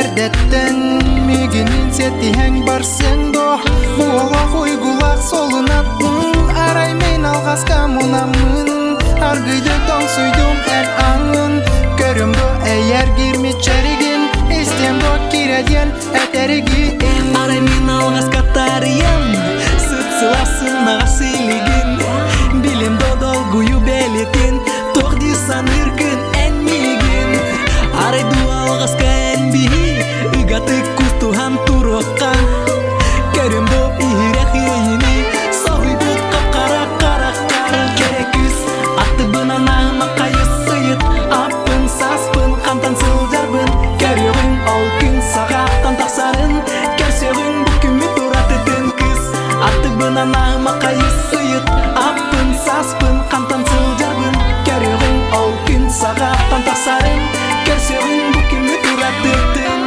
дәрдәттен мегенен сәттиһәң барсың до Уола хуйгулак солунан арай мен алғас камунамын Аргыйды тоң суйдум әр аңын Көрім до әйер гирмет чәреген Эстем до киреден әтәреген Арай мен алғас катарыям Сыпсыласын наға сөйлеген Билем до долгую бәлетін Тоқдисан үркін әнмеген Арай ду алғас кән бихи Үгаты кустухан турыққа Көрім до ихирек ейіні Соғый бұт қапқара қараққа Керек үз атты бұнан ағыма қайыз сұйыт Аппын саспын қантан сылжарбын Көрігін ол күн сағаттан тақсарын Көрсеғін бүкімі тұратытын күз Атты бұнан ағыма қайыз сұйыт Аппын саспын қантан сылжарбын Көрігін ол күн сағаттан тақсарын Көрсеғін бүкімі тұратытын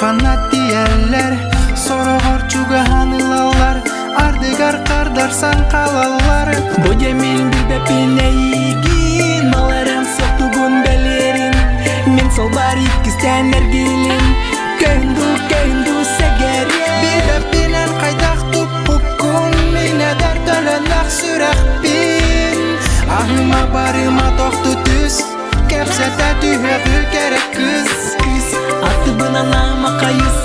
Қанат дияллар, сорогор чугахан ылалар, ардыгар кардарсан қалалар. Боя мен билбепин әйгин, маларым соқтугун бәлерин. Мен сол бар икістен әргелин, көйінду сәгәрен. Билбепинен қайдақ туп пукун, мен әдәр төләнәқ сүрәқпин. Ағыма барыма тоқты түс, кәпсәтә түйәғі кәрек күз. Атты бұнан ама қайыз